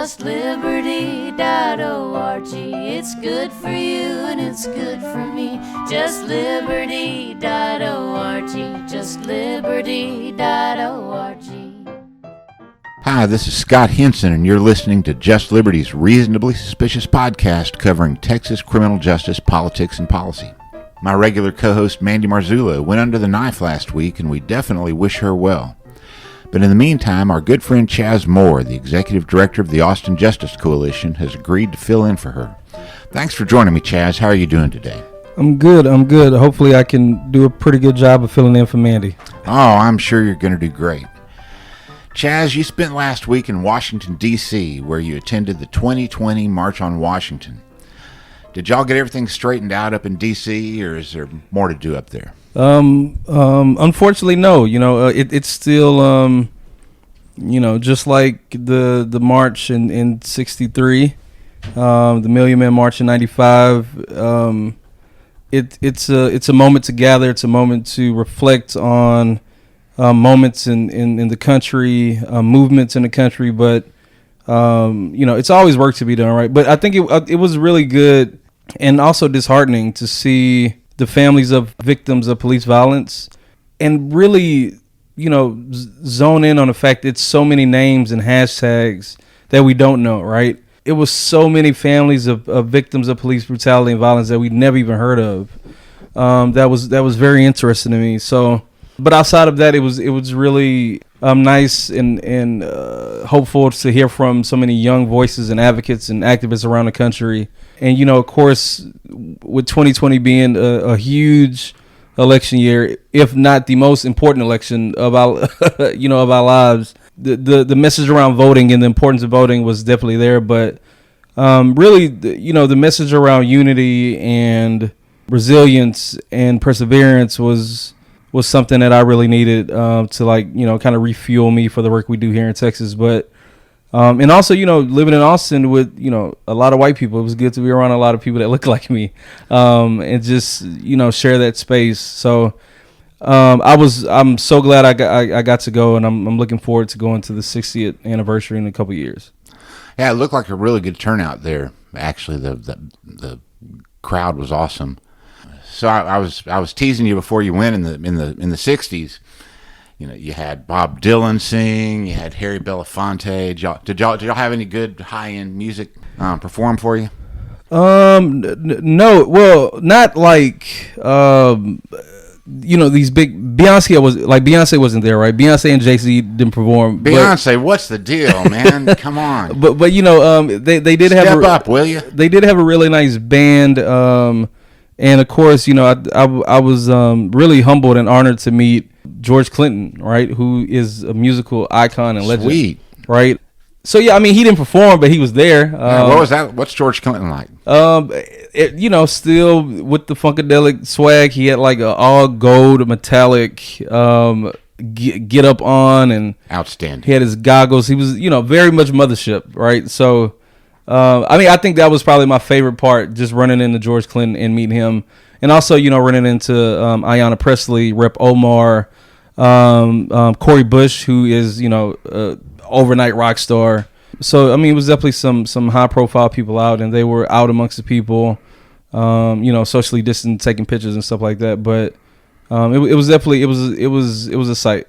justliberty.org. It's good for you and it's good for me. Justliberty.org. Justliberty.org. Hi, this is Scott Henson, and you're listening to Just Liberty's Reasonably Suspicious podcast covering Texas criminal justice, politics, and policy. My regular co-host Mandy Marzullo went under the knife last week, and we definitely wish her well. But in the meantime, our good friend Chas Moore, the executive director of the Austin Justice Coalition, has agreed to fill in for her. Thanks for joining me, Chas. How are you doing today? I'm good. Hopefully I can do a pretty good job of filling in for Mandy. Oh, I'm sure you're going to do great. Chas, you spent last week in Washington, D.C., where you attended the 2020 March on Washington. Did y'all get everything straightened out up in D.C., or is there more to do up there? Unfortunately, no. It's still, just like the march in 63, the Million Man March in 95. It's a moment to gather. It's a moment to reflect on moments in the country, movements in the country. But it's always work to be done, right? But I think it was really good and also disheartening to see the families of victims of police violence and really, zone in on the fact that it's so many names and hashtags that we don't know, right? It was so many families of victims of police brutality and violence that we'd never even heard of. That was very interesting to me. So, but outside of that, it was really nice and hopeful to hear from so many young voices and advocates and activists around the country. And, of course, with 2020 being a huge election year, if not the most important election of our, of our lives, the message around voting and the importance of voting was definitely there. But really, the message around unity and resilience and perseverance was something that I really needed to kind of refuel me for the work we do here in Texas. But and also, living in Austin with, a lot of white people, it was good to be around a lot of people that look like me, and just, share that space. So, I'm so glad I got to go, and I'm looking forward to going to the 60th anniversary in a couple of years. Yeah, it looked like a really good turnout there. Actually, the crowd was awesome. So I was teasing you before you went in the 60s. You had Bob Dylan sing, you had Harry Belafonte. Did y'all have any good high-end music perform for you? No, well, not like these big. Beyonce wasn't there, right? Beyonce and Jay-Z didn't perform. Beyonce, what's the deal, man? Come on. But they did have step up, will you? They did have a really nice band. And of course, I was really humbled and honored to meet George Clinton, right, who is a musical icon and legend. Sweet. Right? So, yeah, I mean, he didn't perform, but he was there. What was that? What's George Clinton like? Still with the Funkadelic swag, he had like a all gold metallic get up on. And outstanding. He had his goggles. He was, very much mothership, right? So, I think that was probably my favorite part, just running into George Clinton and meeting him. And also, running into Ayanna Pressley, Rep. Omar, Corey Bush, who is, overnight rock star. So, it was definitely some high profile people out, and they were out amongst the people, socially distant, taking pictures and stuff like that. But it was definitely, it was a sight.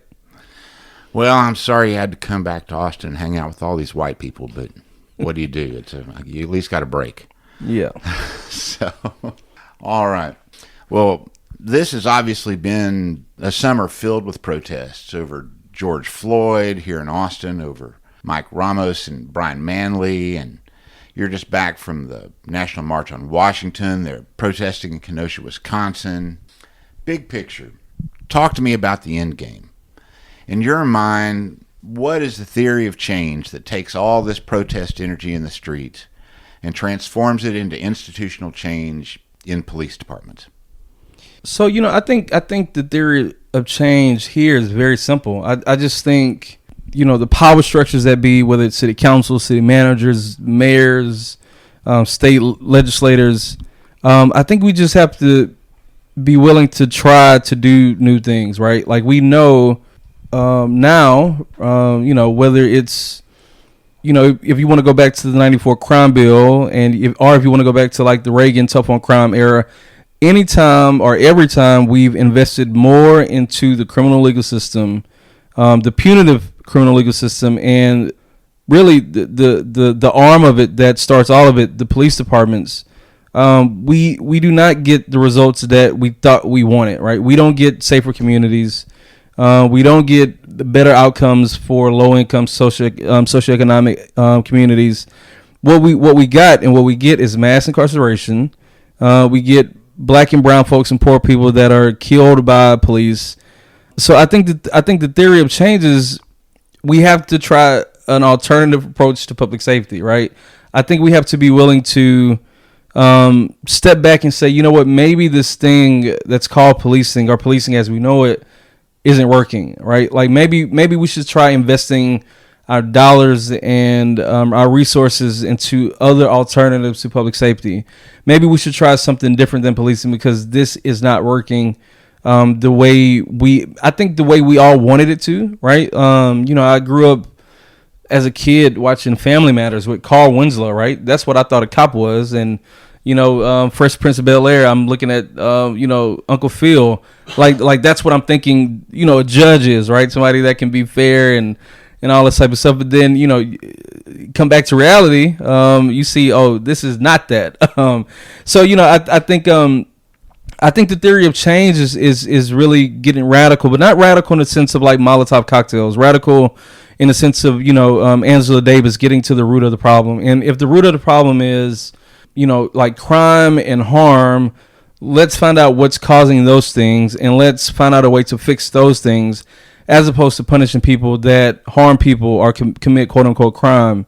Well, I'm sorry you had to come back to Austin and hang out with all these white people, but what do? You at least got a break. Yeah. So, all right. Well, this has obviously been a summer filled with protests over George Floyd here in Austin, over Mike Ramos and Brian Manley, and you're just back from the National March on Washington. They're protesting in Kenosha, Wisconsin. Big picture. Talk to me about the end game. In your mind, what is the theory of change that takes all this protest energy in the streets and transforms it into institutional change in police departments? So, I think the theory of change here is very simple. I just think, the power structures that be, whether it's city council, city managers, mayors, state legislators, I think we just have to be willing to try to do new things, right? Like we know now, whether it's if you want to go back to the 94 crime bill, or if you want to go back to like the Reagan tough on crime era, anytime or every time we've invested more into the criminal legal system, the punitive criminal legal system, and really the arm of it that starts all of it, the police departments, we do not get the results that we thought we wanted, right? We don't get safer communities. We don't get the better outcomes for low-income socioeconomic communities. What we got and what we get is mass incarceration. We get black and brown folks and poor people that are killed by police. So I think the theory of change is we have to try an alternative approach to public safety, right? I think we have to be willing to step back and say, you know what, maybe this thing that's called policing or policing as we know it isn't working, right? Like maybe we should try investing our dollars and our resources into other alternatives to public safety. Maybe we should try something different than policing because this is not working the way we all wanted it to, right? I grew up as a kid watching Family Matters with Carl Winslow, right? That's what I thought a cop was. And, Fresh Prince of Bel-Air, I'm looking at, Uncle Phil. Like that's what I'm thinking, a judge is, right? Somebody that can be fair and all this type of stuff. But then, come back to reality, you see, oh, this is not that. I think the theory of change is really getting radical, but not radical in the sense of like Molotov cocktails, radical in the sense of, Angela Davis getting to the root of the problem. And if the root of the problem is, like crime and harm, let's find out what's causing those things and let's find out a way to fix those things as opposed to punishing people that harm people or commit quote unquote crime.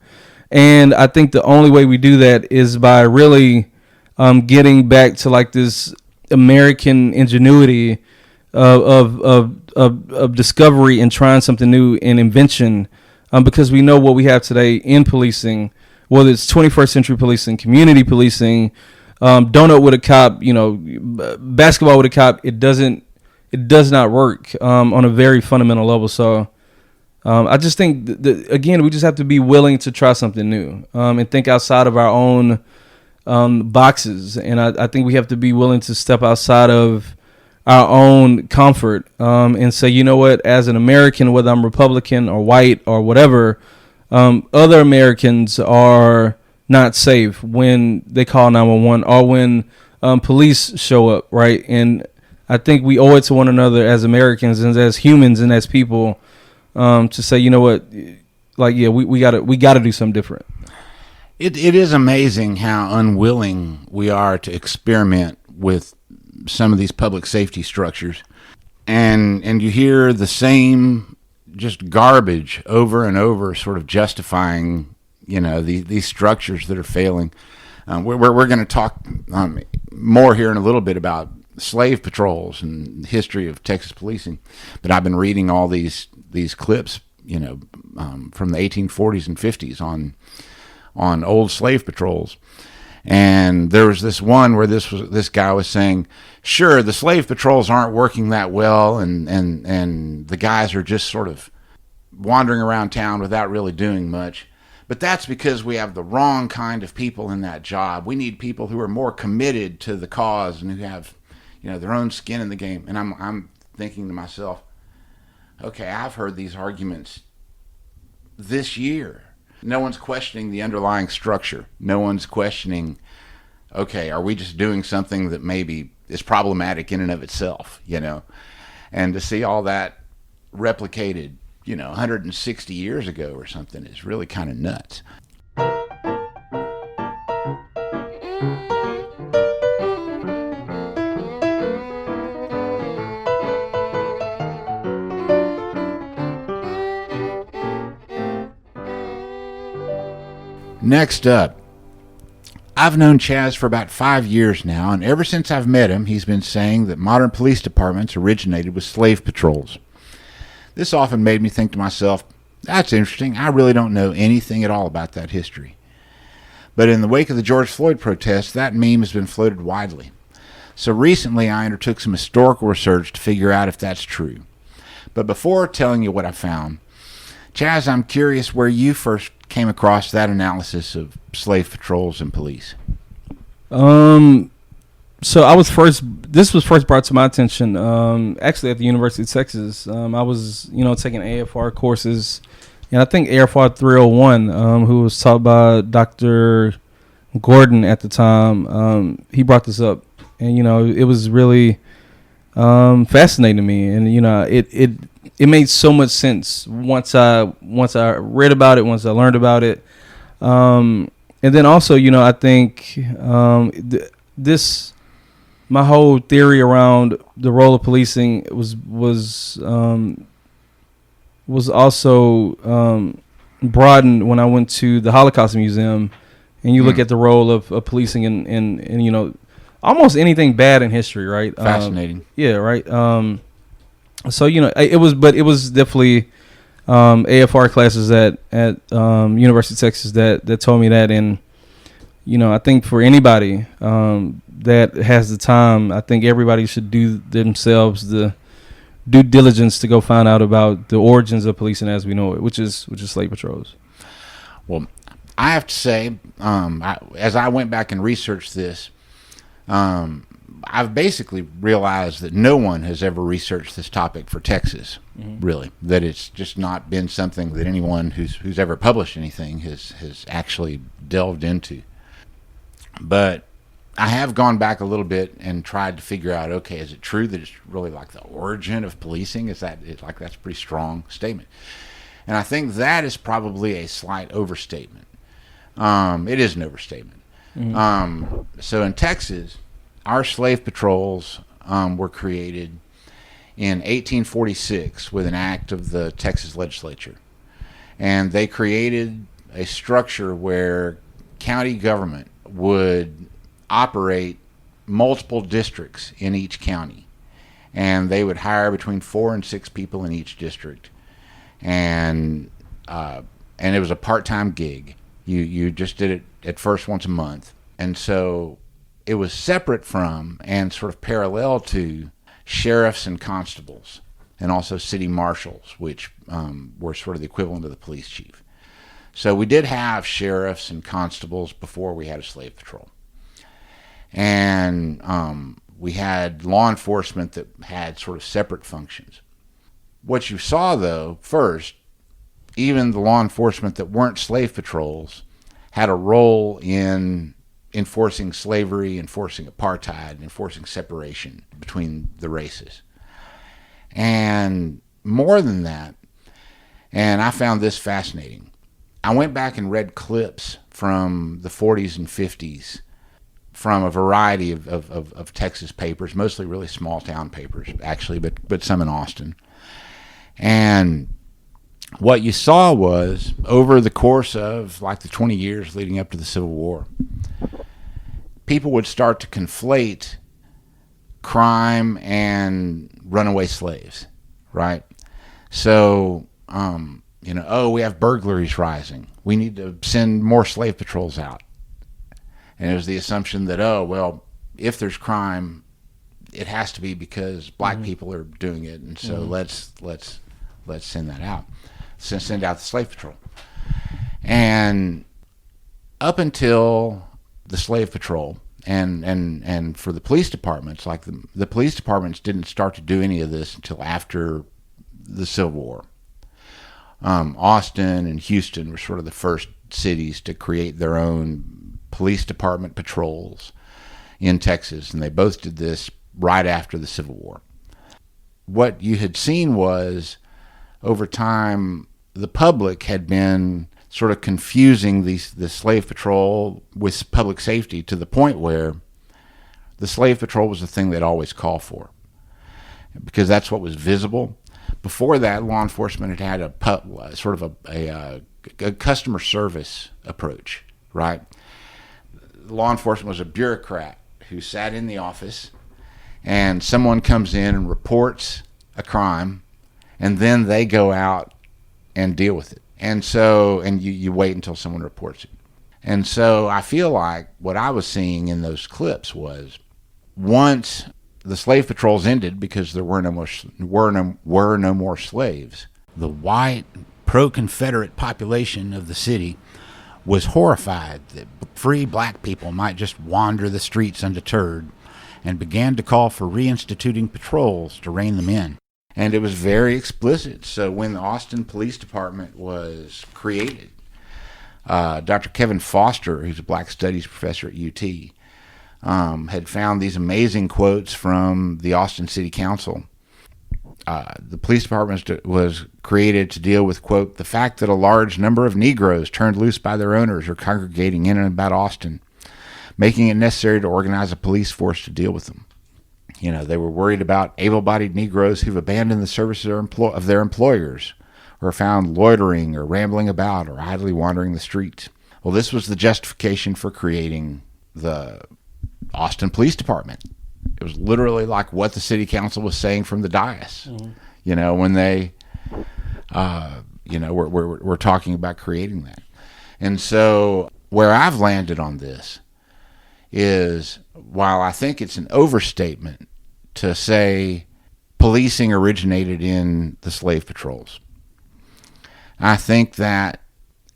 And I think the only way we do that is by really getting back to like this American ingenuity of discovery and trying something new and invention, because we know what we have today in policing, whether it's 21st century policing, community policing, donut with a cop, basketball with a cop. It does not work on a very fundamental level. So I just think that again, we just have to be willing to try something new and think outside of our own boxes. And I think we have to be willing to step outside of our own comfort and say, you know what, as an American, whether I'm Republican or white or whatever, other Americans are not safe when they call 911 or when police show up, right? And I think we owe it to one another as Americans and as humans and as people to say, you know what, like, yeah, we gotta do something different. It is amazing how unwilling we are to experiment with some of these public safety structures, and you hear the same just garbage over and over, sort of justifying these structures that are failing. We're going to talk more here in a little bit about slave patrols and the history of Texas policing, but I've been reading all these clips from the 1840s and 50s on old slave patrols. And there was this one where this guy was saying, sure, the slave patrols aren't working that well, and the guys are just sort of wandering around town without really doing much. But that's because we have the wrong kind of people in that job. We need people who are more committed to the cause and who have, their own skin in the game. And I'm thinking to myself, okay, I've heard these arguments this year. No one's questioning the underlying structure. No one's questioning, okay, are we just doing something that maybe is problematic in and of itself, And to see all that replicated, 160 years ago or something is really kind of nuts. Next up, I've known Chas for about 5 years now, and ever since I've met him, he's been saying that modern police departments originated with slave patrols. This often made me think to myself, that's interesting. I really don't know anything at all about that history. But in the wake of the George Floyd protests, that meme has been floated widely. So recently I undertook some historical research to figure out if that's true. But before telling you what I found, Chas, I'm curious where you first came across that analysis of slave patrols and police? So this was first brought to my attention, actually at the University of Texas. I was, taking AFR courses, and I think AFR 301, who was taught by Dr. Gordon at the time, he brought this up, and, it was really fascinating to me. And, it made so much sense once I read about it, once I learned about it. And then also, I think my whole theory around the role of policing was also broadened when I went to the Holocaust Museum, and you look at the role of policing in almost anything bad in history, right? Fascinating. Yeah, right. So it was definitely AFR classes at University of Texas that told me that. And I think for anybody that has the time, I think everybody should do themselves the due diligence to go find out about the origins of policing as we know it, which is slave patrols. Well, I have to say, as I went back and researched this, I've basically realized that no one has ever researched this topic for Texas, really. That it's just not been something that anyone who's ever published anything has actually delved into. But I have gone back a little bit and tried to figure out, okay, is it true that it's really like the origin of policing? That's a pretty strong statement. And I think that is probably a slight overstatement. It is an overstatement. So in Texas, our slave patrols were created in 1846 with an act of the Texas legislature. And they created a structure where county government would operate multiple districts in each county. And they would hire between 4 and 6 people in each district. And it was a part-time gig. You just did it at first once a month. And so it was separate from and sort of parallel to sheriffs and constables, and also city marshals, which were sort of the equivalent of the police chief. So we did have sheriffs and constables before we had a slave patrol. And we had law enforcement that had sort of separate functions. What you saw, though, first, even the law enforcement that weren't slave patrols had a role in enforcing slavery, enforcing apartheid, enforcing separation between the races. And more than that, and I found this fascinating, I went back and read clips from the 40s and 50s from a variety of Texas papers, mostly really small town papers, actually, but some in Austin. And what you saw was, over the course of like the 20 years leading up to the Civil War, people would start to conflate crime and runaway slaves, right? So, we have burglaries rising. We need to send more slave patrols out. And it was the assumption that, if there's crime, it has to be because black people are doing it, and so let's send that out. Send out the slave patrol. And up until the slave patrol, and for the police departments, like the police departments didn't start to do any of this until after the Civil War. Austin and Houston were sort of the first cities to create their own police department patrols in Texas, and they both did this right after the Civil War. What you had seen was, over time, the public had been sort of confusing the slave patrol with public safety, to the point where the slave patrol was the thing they'd always call for, because that's what was visible. Before that, law enforcement had a customer service approach, right? Law enforcement was a bureaucrat who sat in the office, and someone comes in and reports a crime, and then they go out and deal with it. And so, you wait until someone reports it. And so I feel like what I was seeing in those clips was, once the slave patrols ended because there were no more slaves, the white pro-Confederate population of the city was horrified that free black people might just wander the streets undeterred, and began to call for reinstituting patrols to rein them in. And it was very explicit. So when the Austin Police Department was created, Dr. Kevin Foster, who's a black studies professor at UT, had found these amazing quotes from the Austin City Council. The police department was created to deal with, quote, the fact that a large number of Negroes turned loose by their owners are congregating in and about Austin, making it necessary to organize a police force to deal with them. You know, they were worried about able-bodied Negroes who've abandoned the service of their employers, or are found loitering or rambling about or idly wandering the streets. Well, this was the justification for creating the Austin Police Department. It was literally like what the city council was saying from the dais, you know, when they, we're talking about creating that. And so where I've landed on this is, while I think it's an overstatement to say policing originated in the slave patrols, I think that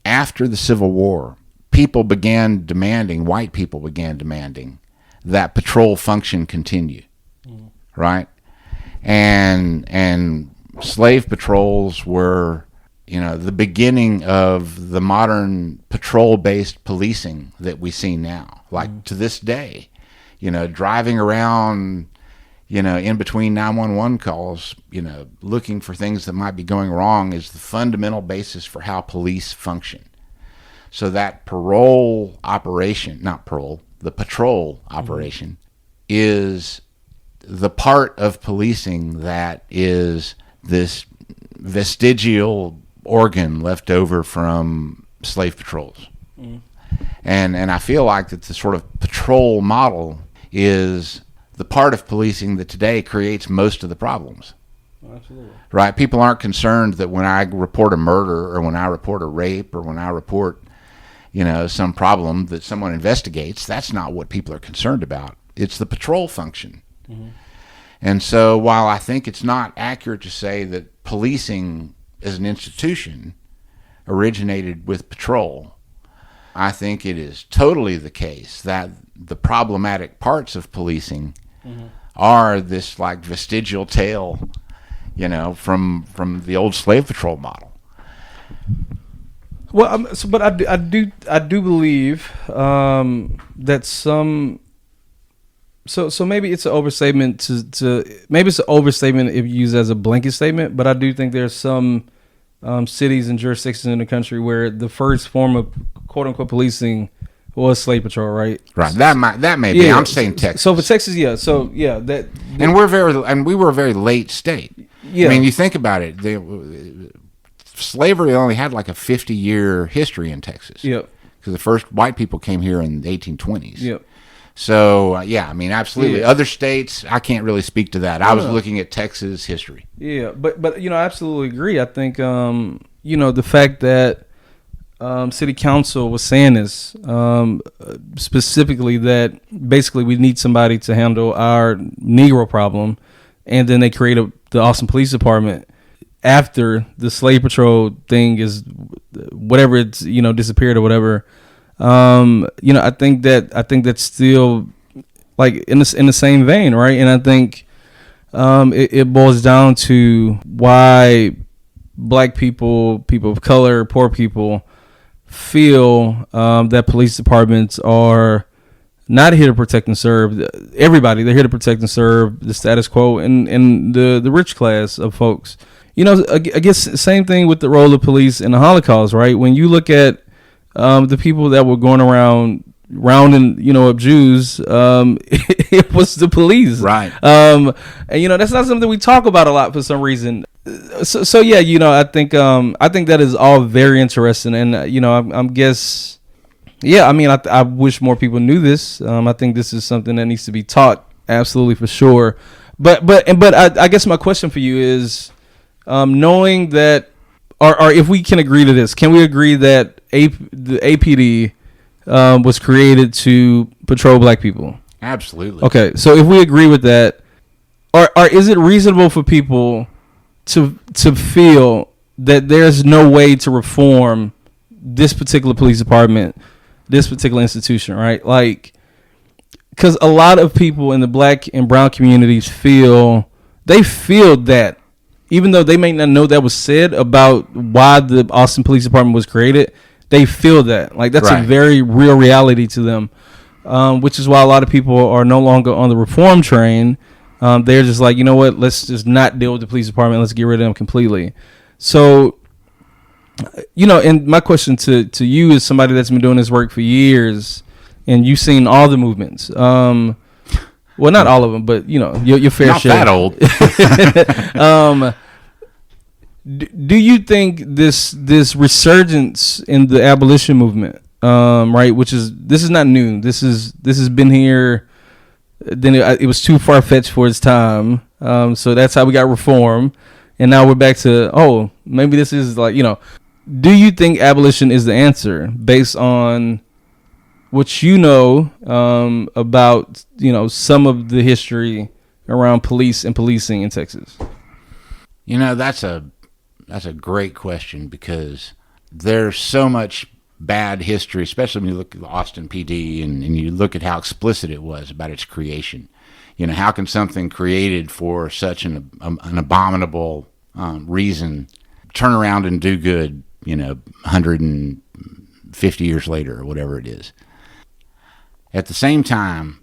after the Civil War, white people began demanding that patrol function continue, right? And slave patrols were, you know, the beginning of the modern patrol-based policing that we see now. Like to this day, you know, driving around, you know, in between 911 calls, you know, looking for things that might be going wrong is the fundamental basis for how police function. So that patrol operation is the part of policing that is this vestigial organ left over from slave patrols. And I feel like that the sort of patrol model is the part of policing that today creates most of the problems. Absolutely. Right? People aren't concerned that when I report a murder or when I report a rape or when I report, you know, some problem that someone investigates, that's not what people are concerned about. It's the patrol function. And so while I think it's not accurate to say that policing as an institution originated with patrol, I think it is totally the case that the problematic parts of policing are this like vestigial tail, you know, from the old slave patrol model. Well, but I do believe that some. So maybe it's an overstatement maybe it's an overstatement if used as a blanket statement, but I do think there's some cities and jurisdictions in the country where the first form of quote unquote policing was slave patrol, right? Right. That may be. I'm saying Texas. So for Texas, yeah. So yeah, that. And we were a very late state. Yeah. I mean, you think about it. Slavery only had like a 50-year history in Texas. Yep. Because the first white people came here in the 1820s. Yep. So, yeah, I mean, absolutely. Yeah. Other states, I can't really speak to that. I was looking at Texas history. Yeah, but you know, I absolutely agree. I think, you know, the fact that city council was saying this, specifically that basically we need somebody to handle our Negro problem, and then they created the Austin Police Department after the slave patrol thing is whatever it's, you know, disappeared or whatever. You know, I think that's still like in the same vein, right? And I think it boils down to why black people, people of color, poor people feel that police departments are not here to protect and serve everybody. They're here to protect and serve the status quo and the rich class of folks. You know, I guess same thing with the role of police in the Holocaust, right? When you look at the people that were going around rounding, you know, up Jews, it was the police, right? And you know, that's not something we talk about a lot for some reason. So yeah, you know, I think that is all very interesting, and you know, I'm guess, yeah, I mean, I wish more people knew this. I think this is something that needs to be taught, absolutely for sure. But I guess my question for you is, knowing that, or if we can agree to this, can we agree that the APD was created to patrol black people? Absolutely. Okay, so if we agree with that, or is it reasonable for people to feel that there's no way to reform this particular police department, this particular institution, right? Like, because a lot of people in the black and brown communities feel that, even though they may not know that was said about why the Austin Police Department was created, they feel that. Like, that's a very real reality to them, which is why a lot of people are no longer on the reform train. They're just like, you know what, let's just not deal with the police department. Let's get rid of them completely. So, and my question to you is somebody that's been doing this work for years, and you've seen all the movements. Well, not all of them, but your fair not share. Not that old. Do you think this resurgence in the abolition movement, right? This is not new. This has been here. Then it was too far fetched for its time. So that's how we got reform, and now we're back to maybe this is like Do you think abolition is the answer based on what you know about some of the history around police and policing in Texas? That's a great question, because there's so much bad history, especially when you look at the Austin PD and you look at how explicit it was about its creation. How can something created for such an abominable reason turn around and do good 150 years later, or whatever it is? At the same time,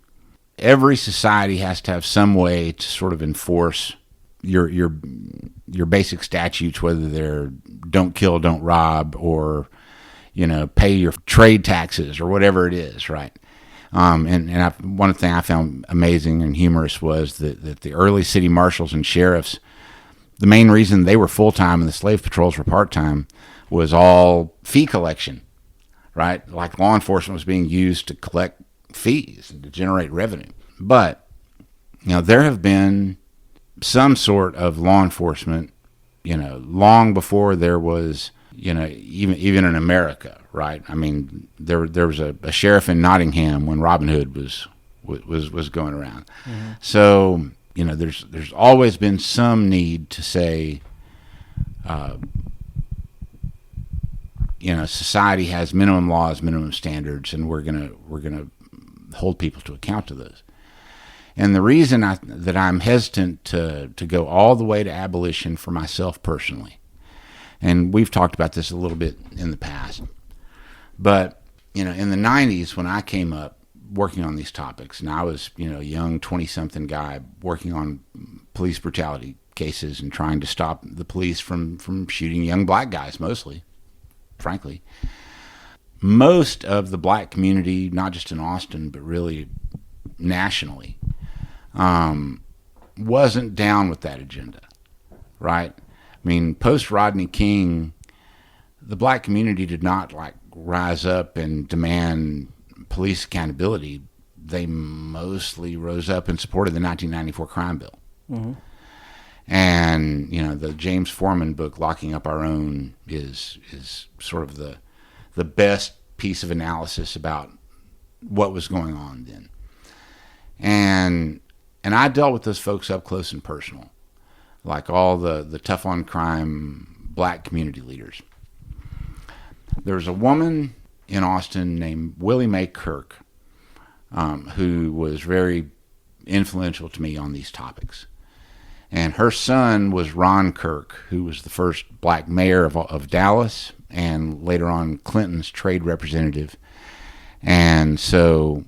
every society has to have some way to sort of enforce your basic statutes, whether they're don't kill, don't rob, or pay your trade taxes, or whatever it is, right? One thing I found amazing and humorous was that the early city marshals and sheriffs, the main reason they were full-time and the slave patrols were part-time was all fee collection, right? Like, law enforcement was being used to collect fees and to generate revenue. But there have been some sort of law enforcement long before there was even in America, right? I mean, there was a sheriff in Nottingham when Robin Hood was going around. Mm-hmm. So there's always been some need to say society has minimum laws, minimum standards, and we're gonna hold people to account to those. And the reason that I'm hesitant to go all the way to abolition for myself personally, and we've talked about this a little bit in the past, but in the 90s when I came up working on these topics, and I was a young 20-something guy working on police brutality cases and trying to stop the police from shooting young black guys, mostly, frankly. Most of the black community, not just in Austin, but really nationally, wasn't down with that agenda, right? I mean, post Rodney King, the black community did not rise up and demand police accountability. They mostly rose up and supported the 1994 crime bill. Mm-hmm. And the James Foreman book, Locking Up Our Own, is sort of the best piece of analysis about what was going on then. And I dealt with those folks up close and personal, like all the tough on crime black community leaders. There was a woman in Austin named Willie Mae Kirk, who was very influential to me on these topics. And her son was Ron Kirk, who was the first black mayor of Dallas, and later on Clinton's trade representative. And so,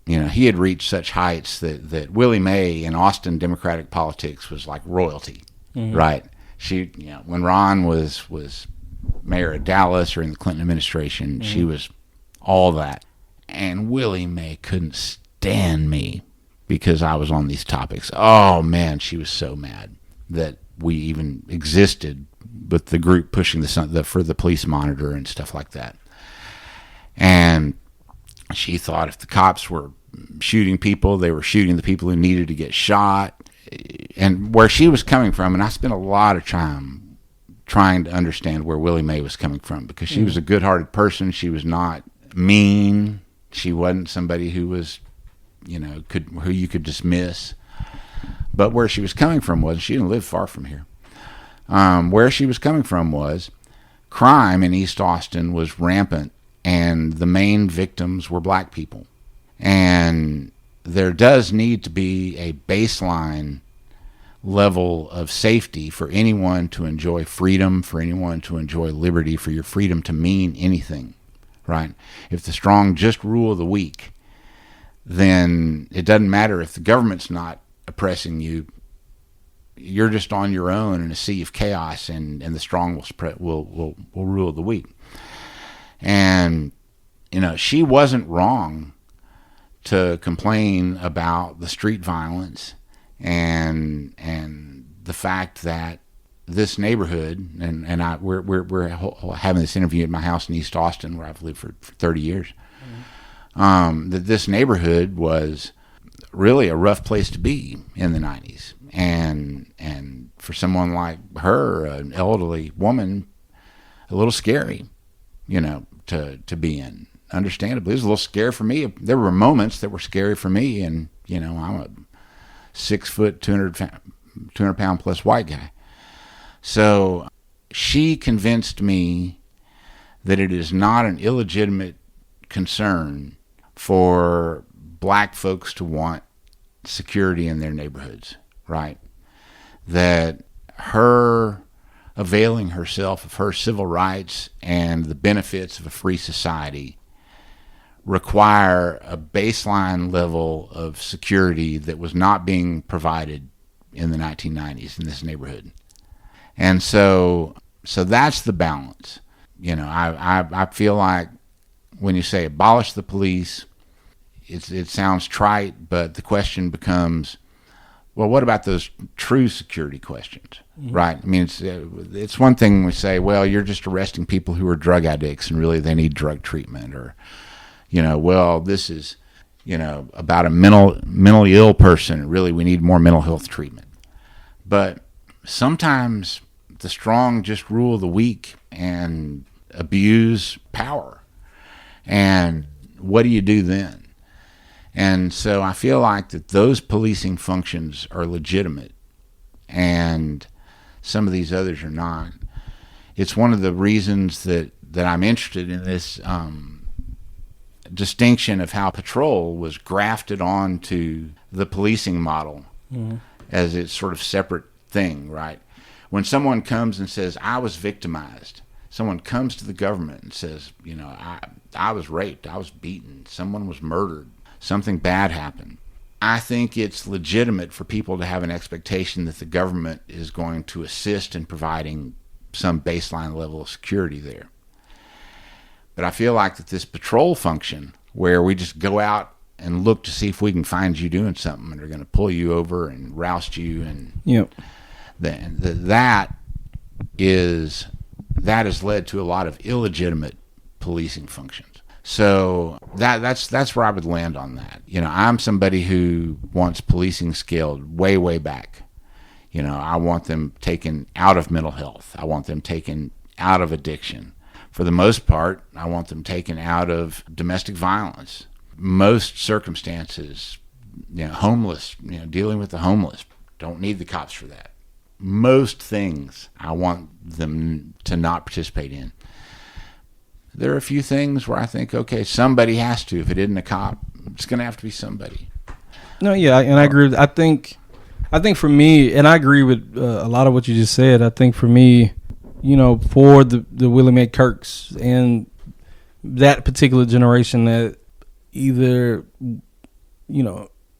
he had reached such heights that Willie Mae in Austin Democratic politics was like royalty, mm-hmm. right? She, when Ron was mayor of Dallas or in the Clinton administration, mm-hmm. she was all that. And Willie Mae couldn't stand me because I was on these topics. Oh man, she was so mad that we even existed with the group pushing for the police monitor and stuff like that. And she thought if the cops were shooting people, they were shooting the people who needed to get shot. And where she was coming from, and I spent a lot of time trying to understand where Willie Mae was coming from, because she was a good-hearted person. She was not mean. She wasn't somebody who was, who you could dismiss. But where she was coming from was she didn't live far from here. Where she was coming from was crime in East Austin was rampant, and the main victims were black people. And there does need to be a baseline level of safety for anyone to enjoy freedom, for anyone to enjoy liberty, for your freedom to mean anything, right? If the strong just rule the weak, then it doesn't matter if the government's not oppressing you. You're just on your own in a sea of chaos, and the strong will rule the weak. And, she wasn't wrong to complain about the street violence and the fact that this neighborhood, and we're having this interview at my house in East Austin, where I've lived for 30 years, that this neighborhood was really a rough place to be in the 90s. And for someone like her, an elderly woman, a little scary, to be in. Understandably, it was a little scary for me. There were moments that were scary for me, and I'm a 6 foot, 200 pound plus white guy. So she convinced me that it is not an illegitimate concern for black folks to want security in their neighborhoods, right? That her availing herself of her civil rights and the benefits of a free society require a baseline level of security that was not being provided in the 1990s in this neighborhood. And so that's the balance. I feel like when you say abolish the police, it sounds trite, but the question becomes, well, what about those true security questions, right? I mean, it's one thing when we say, well, you're just arresting people who are drug addicts and really they need drug treatment, or well, this is, about a mentally ill person, and really we need more mental health treatment. But sometimes the strong just rule the weak and abuse power. And what do you do then? And so I feel like that those policing functions are legitimate, and some of these others are not. It's one of the reasons that I'm interested in this distinction of how patrol was grafted onto the policing model as its sort of separate thing, right? When someone comes and says, I was victimized, someone comes to the government and says, I was raped, I was beaten, someone was murdered, something bad happened. I think it's legitimate for people to have an expectation that the government is going to assist in providing some baseline level of security there. But I feel like that this patrol function, where we just go out and look to see if we can find you doing something, and they're going to pull you over and roust you, and that has led to a lot of illegitimate policing functions. So that's where I would land on that. I'm somebody who wants policing scaled way, way back. I want them taken out of mental health. I want them taken out of addiction. For the most part, I want them taken out of domestic violence. Most circumstances, homeless, dealing with the homeless, don't need the cops for that. Most things I want them to not participate in. There are a few things where I think, okay, somebody has to. If it isn't a cop, it's going to have to be somebody. No, yeah, and I agree. I think for me, and I agree with a lot of what you just said. I think for me, for the Willie Mae Kirks and that particular generation that either,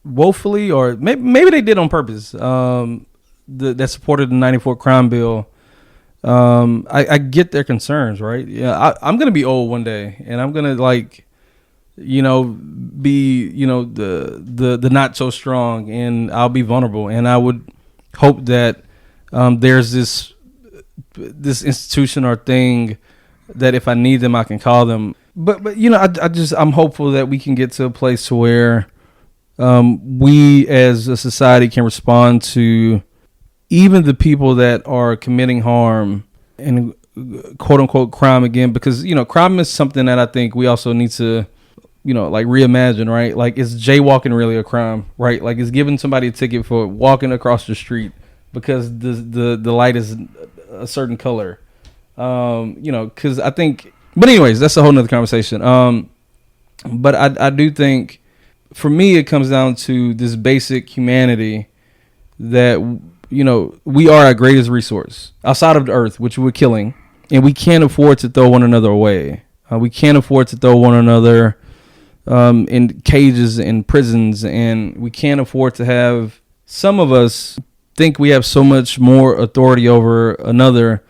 woefully or maybe they did on purpose, that supported the 94 crime bill. I get their concerns, right? Yeah, I'm gonna be old one day, and I'm gonna be the not so strong, and I'll be vulnerable, and I would hope that there's this institution or thing that if I need them, I can call them. But I'm hopeful that we can get to a place where we as a society can respond to even the people that are committing harm and quote unquote crime again, because crime is something that I think we also need to reimagine, right? Like, is jaywalking really a crime, right? Like, is giving somebody a ticket for walking across the street because the light is a certain color. Because I think, but anyways, that's a whole nother conversation. But I do think, for me, it comes down to this basic humanity that, we are our greatest resource outside of the earth, which we're killing, and we can't afford to throw one another away. We can't afford to throw one another in cages and prisons, and we can't afford to have, some of us think we have so much more authority over another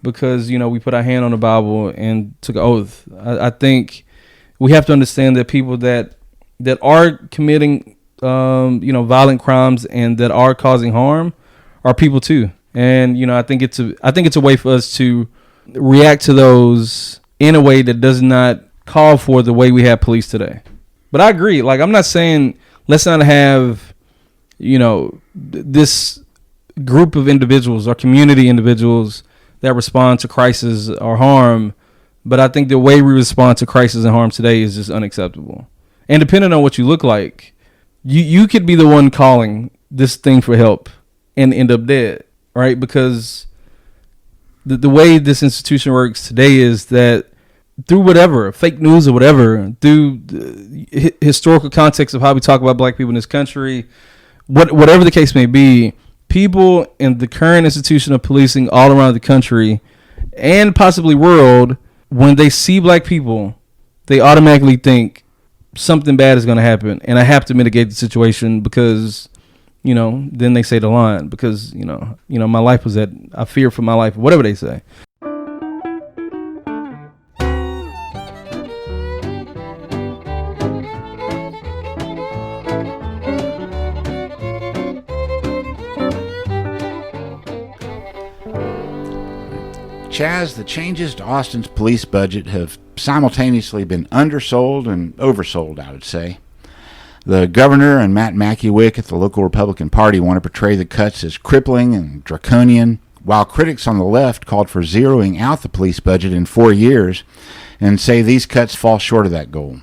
because, we put our hand on the Bible and took an oath. I think we have to understand that people that are committing, violent crimes and that are causing harm are people too. And, I think it's a way for us to react to those in a way that does not call for the way we have police today. But I agree. Like, I'm not saying let's not have, this group of individuals or community individuals that respond to crisis or harm. But I think the way we respond to crisis and harm today is just unacceptable. And depending on what you look like, you could be the one calling this thing for help and end up dead, right? Because the way this institution works today is that through whatever, fake news or whatever, through the historical context of how we talk about black people in this country, whatever the case may be, people in the current institution of policing all around the country and possibly world, when they see black people, they automatically think something bad is going to happen, and I have to mitigate the situation because, then they say the line because, my life was at, I fear for my life, whatever they say. Chas, the changes to Austin's police budget have simultaneously been undersold and oversold, I would say. The governor and Matt Makiewicz at the local Republican Party want to portray the cuts as crippling and draconian, while critics on the left called for zeroing out the police budget in 4 years and say these cuts fall short of that goal.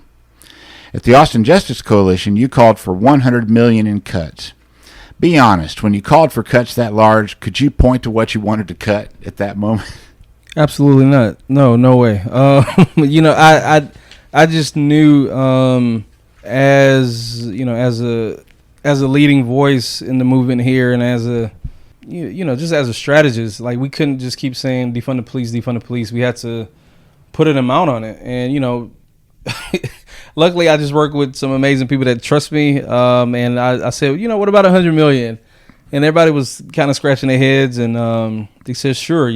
At the Austin Justice Coalition, you called for $100 million in cuts. Be honest, when you called for cuts that large, could you point to what you wanted to cut at that moment? Absolutely not. No way. I just knew, as a leading voice in the movement here, and as a, just as a strategist, like, we couldn't just keep saying defund the police. We had to put an amount on it, and luckily I just work with some amazing people that trust me. And I said, what about 100 million? And everybody was kind of scratching their heads, and they said, sure,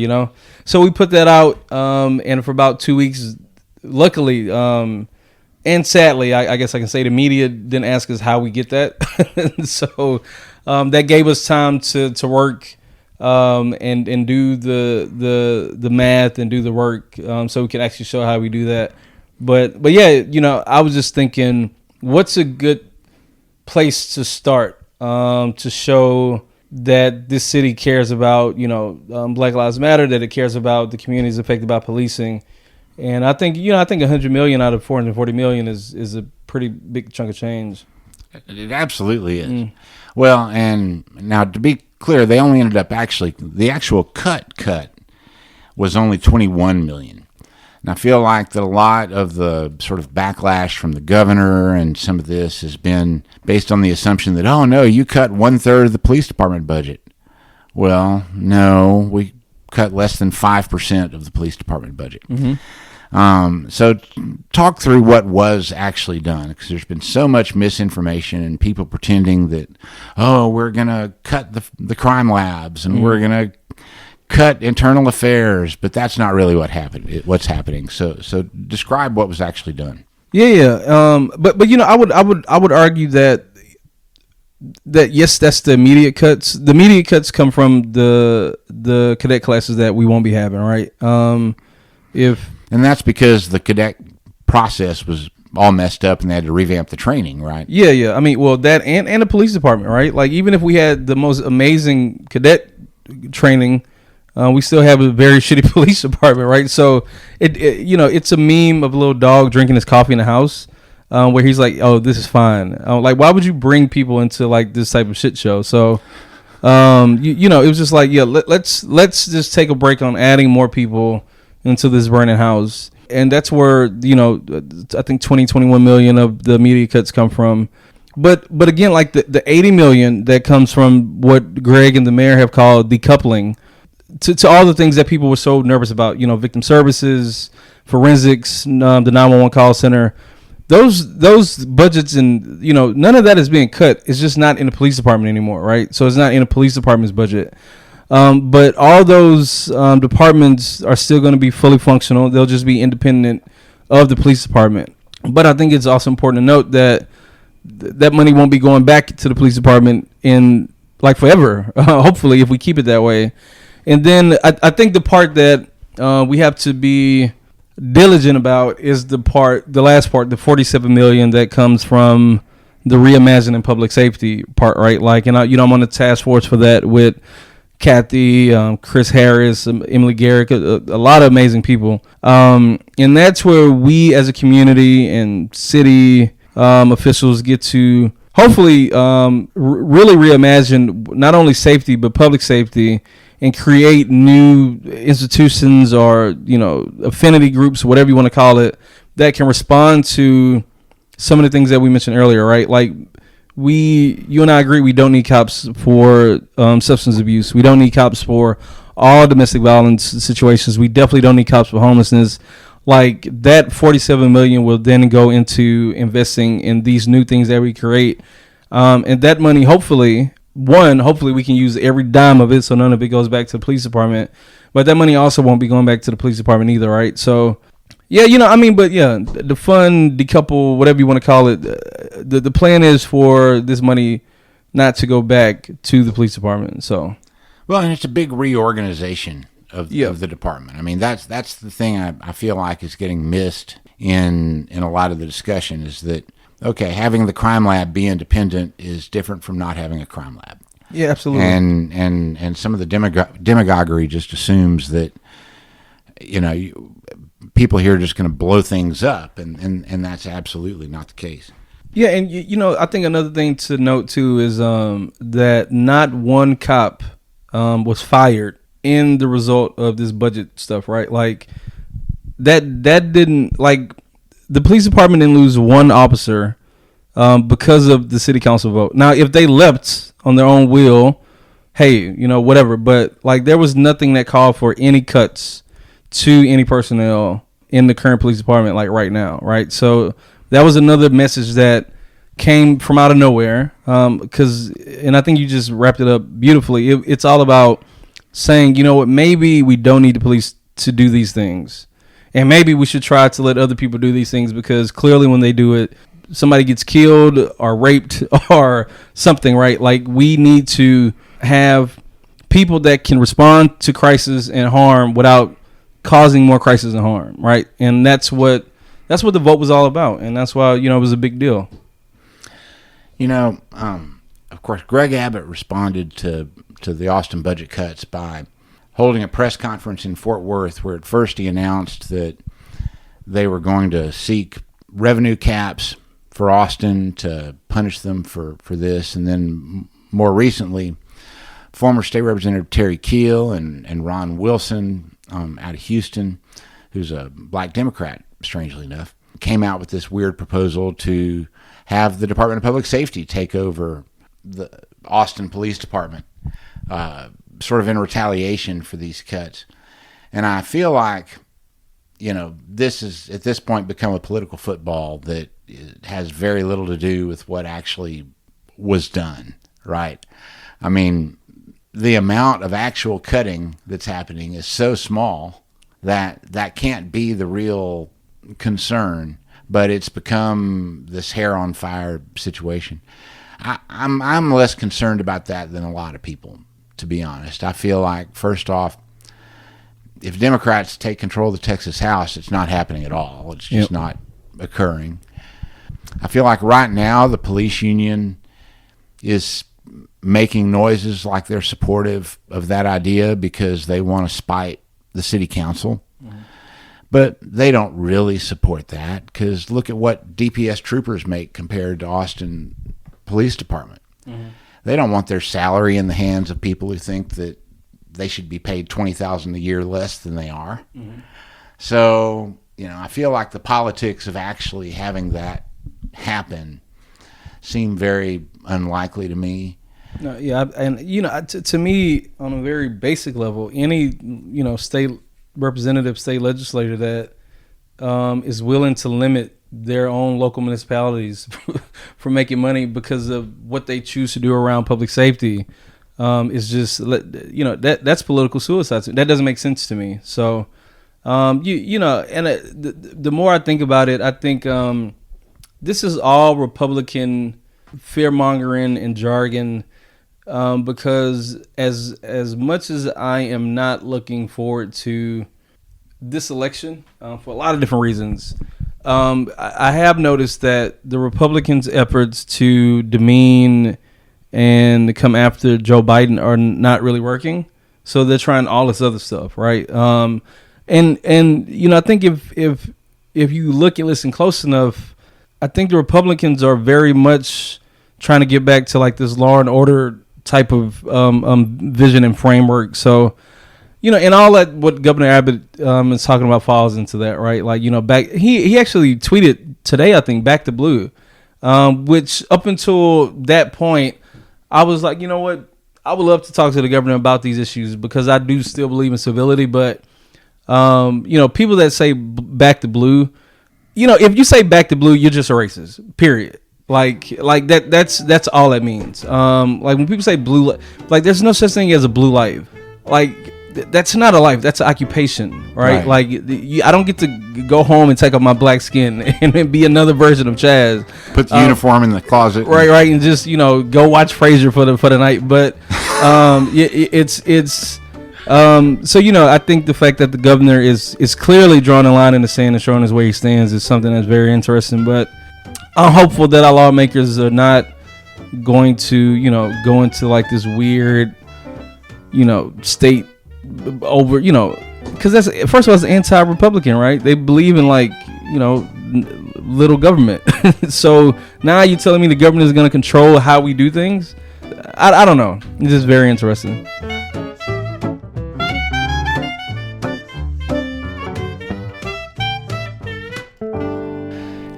So we put that out, and for about 2 weeks, luckily, and sadly, I guess I can say the media didn't ask us how we get that. So that gave us time to work and do the math and do the work, so we can actually show how we do that. But yeah, I was just thinking, what's a good place to start? To show that this city cares about, Black Lives Matter, that it cares about the communities affected by policing. And I think 100 million out of 440 million is a pretty big chunk of change. It absolutely is. Well, and now to be clear, they only ended up the actual cut was only 21 million. And I feel like that a lot of the sort of backlash from the governor and some of this has been based on the assumption that, oh, no, you cut 1/3 of the police department budget. Well, no, we cut less than 5% of the police department budget. Mm-hmm. So talk through what was actually done, because there's been so much misinformation and people pretending that, oh, we're going to cut the crime labs and we're going to cut internal affairs, but that's not really what's happening. So describe what was actually done. Yeah. But I would argue that yes, that's the immediate cuts. The immediate cuts come from the cadet classes that we won't be having, right? And that's because the cadet process was all messed up and they had to revamp the training, right? Yeah. I mean, well, that and the police department, right? Like, even if we had the most amazing cadet training, we still have a very shitty police department, right? So it's a meme of a little dog drinking his coffee in the house, where he's like, "Oh, this is fine." Like, why would you bring people into like this type of shit show? So, It was just like, yeah, let's just take a break on adding more people into this burning house. And that's where, I think 21 million of the immediate cuts come from. But again, like the 80 million that comes from what Greg and the mayor have called decoupling to all the things that people were so nervous about, victim services, forensics, the 911 call center, those budgets, and none of that is being cut. It's just not in the police department anymore, right? So it's not in the police department's budget. But all those departments are still going to be fully functional. They'll just be independent of the police department. But I think it's also important to note that that money won't be going back to the police department in like forever. Hopefully, if we keep it that way. And then I think the part that we have to be diligent about is the last part, the 47 million that comes from the reimagining public safety part, right? Like, I'm on the task force for that with Kathy, Chris Harris, Emily Garrick, a lot of amazing people. And that's where we as a community and city officials get to hopefully really reimagine not only safety, but public safety, and create new institutions or, affinity groups, whatever you want to call it, that can respond to some of the things that we mentioned earlier, right? Like, you and I agree we don't need cops for substance abuse. We don't need cops for all domestic violence situations. We definitely don't need cops for homelessness. Like, that 47 million will then go into investing in these new things that we create. And that money, hopefully we can use every dime of it so none of it goes back to the police department. But that money also won't be going back to the police department either, right? So, yeah, the fund, decouple, whatever you want to call it, the plan is for this money not to go back to the police department. So, well, and it's a big reorganization of the department. I mean, that's the thing I feel like is getting missed in a lot of the discussion is that, okay, having the crime lab be independent is different from not having a crime lab. Yeah, absolutely. And some of the demagoguery just assumes that, people here are just going to blow things up, and that's absolutely not the case. Yeah, and I think another thing to note too is that not one cop was fired in the result of this budget stuff, right? Like that didn't, like, the police department didn't lose one officer because of the city council vote. Now, if they left on their own will, hey, whatever. But like, there was nothing that called for any cuts to any personnel in the current police department, like right now, right? So that was another message that came from out of nowhere. And I think you just wrapped it up beautifully. It's all about saying, maybe we don't need the police to do these things. And maybe we should try to let other people do these things, because clearly when they do it, somebody gets killed or raped or something, right? Like, we need to have people that can respond to crisis and harm without causing more crisis and harm, right? And that's what the vote was all about. And that's why, it was a big deal. Of course, Greg Abbott responded to the Austin budget cuts by holding a press conference in Fort Worth, where at first he announced that they were going to seek revenue caps for Austin to punish them for this. And then more recently, former state representative Terry Keel and Ron Wilson out of Houston, who's a black Democrat, strangely enough, came out with this weird proposal to have the Department of Public Safety take over the Austin Police Department, sort of in retaliation for these cuts. And I feel like, this is at this point become a political football that has very little to do with what actually was done, right? I mean, the amount of actual cutting that's happening is so small that can't be the real concern, but it's become this hair on fire situation. I'm less concerned about that than a lot of people, to be honest. I feel like, first off, if Democrats take control of the Texas House, it's not happening at all. It's just not occurring. I feel like right now the police union is making noises like they're supportive of that idea because they want to spite the city council. Mm-hmm. But they don't really support that, because look at what DPS troopers make compared to Austin Police Department. Mm-hmm. They don't want their salary in the hands of people who think that they should be paid $20,000 a year less than they are. Mm-hmm. So, I feel like the politics of actually having that happen seem very unlikely to me. No, yeah, and to me, on a very basic level, any state representative, state legislator that is willing to limit their own local municipalities for making money because of what they choose to do around public safety is just that's political suicide. That doesn't make sense to me. So the more I think about it, I think this is all Republican fear mongering and jargon. Because as much as I am not looking forward to this election for a lot of different reasons, I have noticed that the Republicans' efforts to demean and come after Joe Biden are not really working. So they're trying all this other stuff, right? I think if you look and listen close enough, I think the Republicans are very much trying to get back to like this law and order type of vision and framework. So, and all that what Governor Abbott is talking about falls into that, right? Like, back he actually tweeted today, I think, back to blue, which up until that point, I was like, you know what? I would love to talk to the governor about these issues because I do still believe in civility. But, people that say back to blue, if you say back to blue, you're just a racist, period. Like that's all that means. Like when people say blue, like there's no such thing as a blue life. Like that's not a life. That's an occupation, right? Like I don't get to go home and take off my black skin and be another version of Chaz. Put the uniform in the closet. Right, and just go watch Frasier for the night. But it's so I think the fact that the governor is clearly drawing a line in the sand and showing us where he stands is something that's very interesting. But I'm hopeful that our lawmakers are not going to, go into like this weird, state over, because that's, first of all, it's anti-Republican, right? They believe in like, little government. So now you're telling me the government is going to control how we do things? I don't know. It's just very interesting.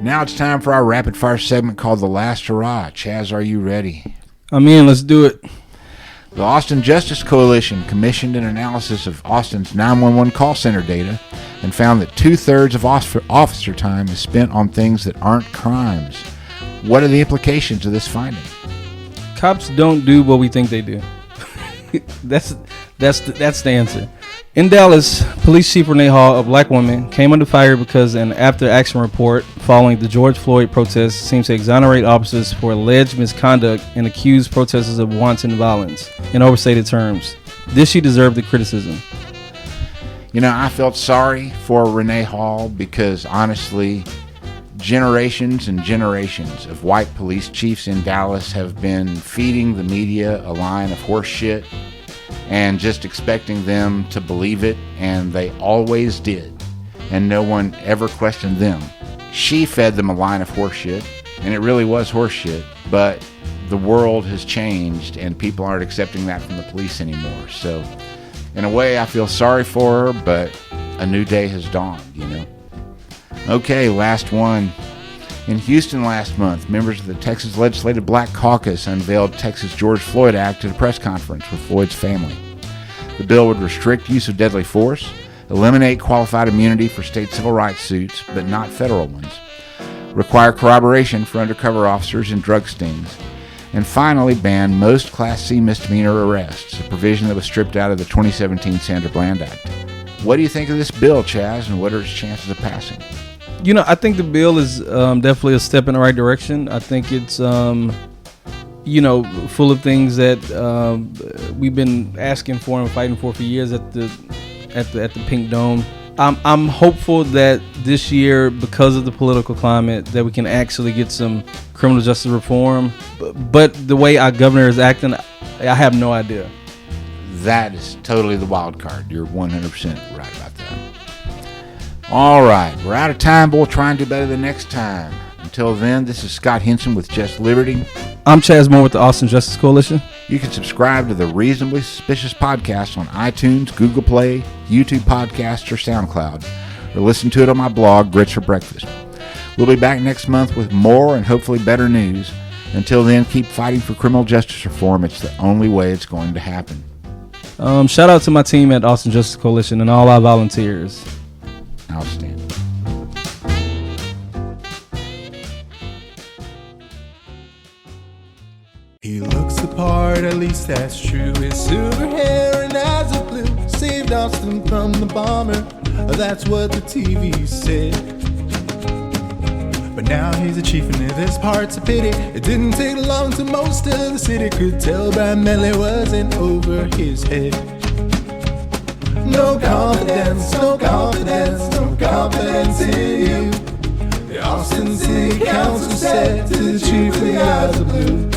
Now it's time for our rapid fire segment called The Last Hurrah. Chaz, are you ready? I'm in. Let's do it. The Austin Justice Coalition commissioned an analysis of Austin's 911 call center data and found that 2/3 of officer time is spent on things that aren't crimes. What are the implications of this finding? Cops don't do what we think they do. That's the answer. In Dallas, Police Chief Renee Hall, a black woman, came under fire because an after-action report following the George Floyd protests seems to exonerate officers for alleged misconduct and accuse protesters of wanton violence. In overstated terms, did she deserve the criticism? I felt sorry for Renee Hall because, honestly, generations and generations of white police chiefs in Dallas have been feeding the media a line of horse shit and just expecting them to believe it, and they always did, and no one ever questioned them. She fed them a line of horse shit, and it really was horse shit, but the world has changed, and people aren't accepting that from the police anymore. So, in a way, I feel sorry for her, but a new day has dawned, Okay, last one. In Houston last month, members of the Texas Legislative Black Caucus unveiled Texas George Floyd Act at a press conference with Floyd's family. The bill would restrict use of deadly force, eliminate qualified immunity for state civil rights suits, but not federal ones, require corroboration for undercover officers in drug stings, and finally ban most Class C misdemeanor arrests, a provision that was stripped out of the 2017 Sandra Bland Act. What do you think of this bill, Chaz, and what are its chances of passing? I think the bill is definitely a step in the right direction. I think it's, full of things that we've been asking for and fighting for years at the Pink Dome. I'm hopeful that this year, because of the political climate, that we can actually get some criminal justice reform. But the way our governor is acting, I have no idea. That is totally the wild card. You're 100% right about that. All right, we're out of time, but we'll try and do better the next time. Until then, this is Scott Henson with Just Liberty. I'm Chas Moore with the Austin Justice Coalition. You can subscribe to the Reasonably Suspicious podcast on iTunes, Google Play, YouTube Podcasts, or SoundCloud, or listen to it on my blog, Grits for Breakfast. We'll be back next month with more and hopefully better news. Until then, keep fighting for criminal justice reform. It's the only way it's going to happen. Shout out to my team at Austin Justice Coalition and all our volunteers. Outstanding. He looks the part, at least that's true. His silver hair and eyes of blue saved Austin from the bomber. That's what the TV said. But now he's a chief and this part's a pity. It didn't take long till most of the city could tell Brian Manley wasn't over his head. No confidence, no confidence, no confidence in you. The Austin City Council said to the chief of the eyes of blue.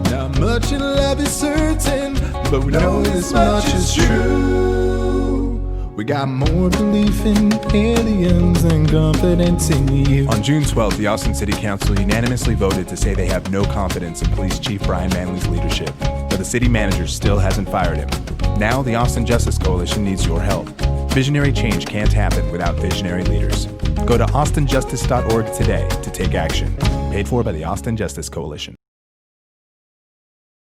Not much in love is certain, but we know this much is true. We got more belief in aliens than confidence in you. On June 12th, the Austin City Council unanimously voted to say they have no confidence in Police Chief Brian Manley's leadership, but the city manager still hasn't fired him. Now, the Austin Justice Coalition needs your help. Visionary change can't happen without visionary leaders. Go to austinjustice.org today to take action. Paid for by the Austin Justice Coalition.